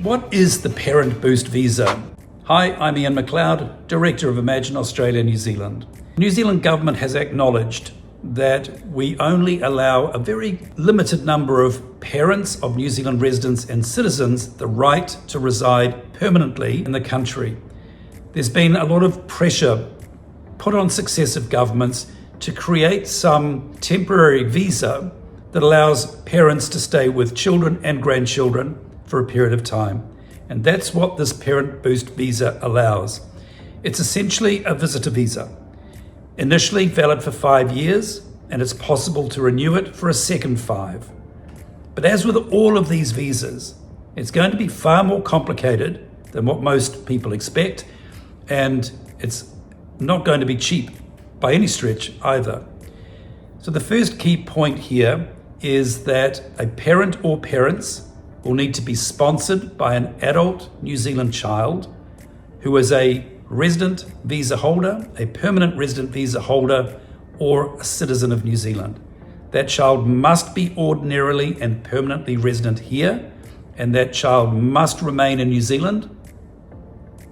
What is the Parent Boost Visa? Hi, I'm Ian McLeod, Director of Imagine Australia New Zealand. The New Zealand government has acknowledged that we only allow a very limited number of parents of New Zealand residents and citizens the right to reside permanently in the country. There's been a lot of pressure put on successive governments to create some temporary visa that allows parents to stay with children and grandchildren for a period of time. And that's what this Parent Boost Visa allows. It's essentially a visitor visa. Initially valid for 5 years, and it's possible to renew it for a second 5. But as with all of these visas, it's going to be far more complicated than what most people expect, and it's not going to be cheap by any stretch either. So the first key point here is that a parent or parents will need to be sponsored by an adult New Zealand child who is a resident visa holder, a permanent resident visa holder, or a citizen of New Zealand. That child must be ordinarily and permanently resident here, and that child must remain in New Zealand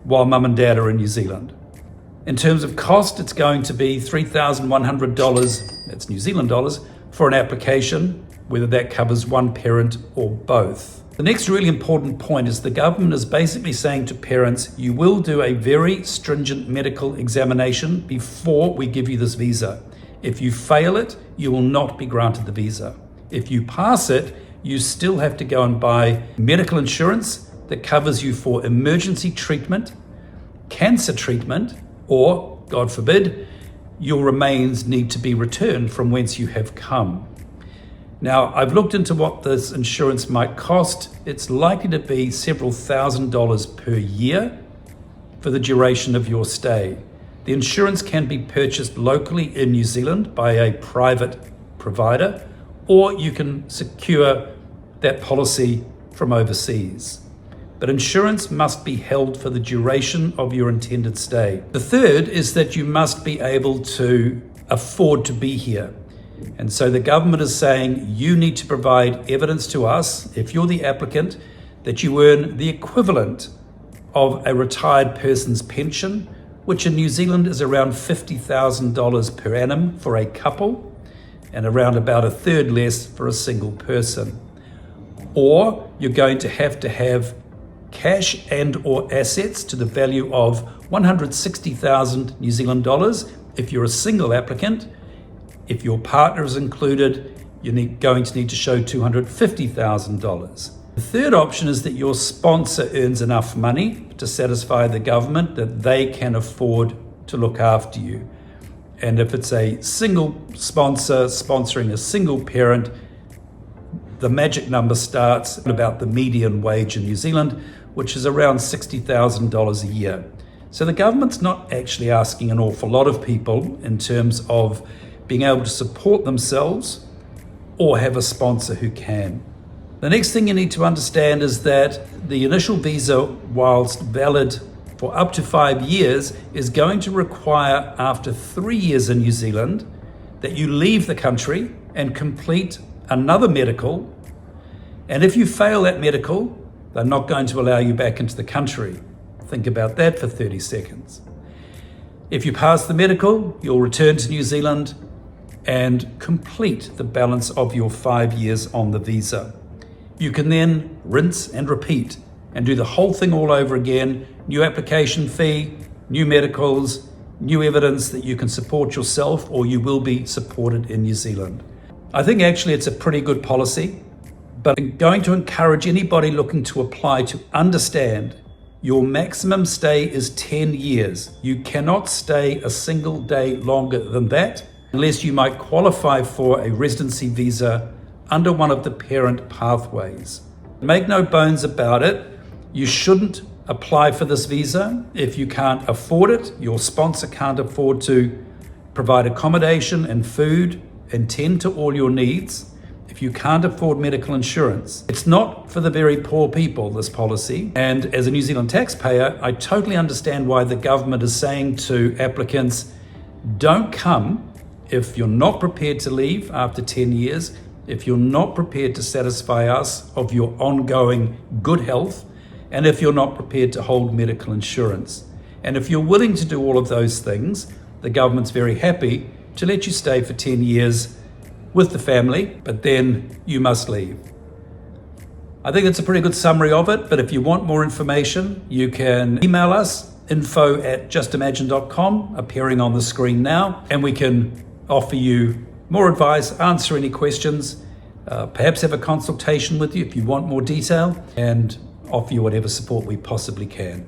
while mum and dad are in New Zealand. In terms of cost, it's going to be $3,100, that's New Zealand dollars, for an application, whether that covers one parent or both. The next really important point is the government is basically saying to parents, you will do a very stringent medical examination before we give you this visa. If you fail it, you will not be granted the visa. If you pass it, you still have to go and buy medical insurance that covers you for emergency treatment, cancer treatment, or, God forbid, your remains need to be returned from whence you have come. Now, I've looked into what this insurance might cost. It's likely to be several $1,000s per year for the duration of your stay. The insurance can be purchased locally in New Zealand by a private provider, or you can secure that policy from overseas. But insurance must be held for the duration of your intended stay. The third is that you must be able to afford to be here. And so the government is saying you need to provide evidence to us, if you're the applicant, that you earn the equivalent of a retired person's pension, which in New Zealand is around $50,000 per annum for a couple and around about a third less for a single person. Or you're going to have cash and or assets to the value of 160,000 New Zealand dollars if you're a single applicant. If your partner is included, you're going to need to show $250,000. The third option is that your sponsor earns enough money to satisfy the government that they can afford to look after you. And if it's a single sponsor sponsoring a single parent, the magic number starts at about the median wage in New Zealand, which is around $60,000 a year. So the government's not actually asking an awful lot of people in terms of being able to support themselves or have a sponsor who can. The next thing you need to understand is that the initial visa, whilst valid for up to 5 years, is going to require after 3 years in New Zealand that you leave the country and complete another medical. And if you fail that medical, they're not going to allow you back into the country. Think about that for 30 seconds. If you pass the medical, you'll return to New Zealand and complete the balance of your 5 years on the visa. You can then rinse and repeat and do the whole thing all over again. New application fee, new medicals, new evidence that you can support yourself or you will be supported in New Zealand. I think actually it's a pretty good policy, but I'm going to encourage anybody looking to apply to understand your maximum stay is 10 years. You cannot stay a single day longer than that unless you might qualify for a residency visa under one of the parent pathways. Make no bones about it, you shouldn't apply for this visa if you can't afford it, your sponsor can't afford to provide accommodation and food and tend to all your needs, if you can't afford medical insurance. It's not for the very poor people, this policy. And as a New Zealand taxpayer, I totally understand why the government is saying to applicants, don't come if you're not prepared to leave after 10 years, if you're not prepared to satisfy us of your ongoing good health and if you're not prepared to hold medical insurance. And if you're willing to do all of those things, the government's very happy to let you stay for 10 years with the family, but then you must leave. I think that's a pretty good summary of it, but if you want more information, you can email us, info@justimagine.com, appearing on the screen now, and we can offer you more advice, answer any questions, perhaps have a consultation with you if you want more detail, and offer you whatever support we possibly can.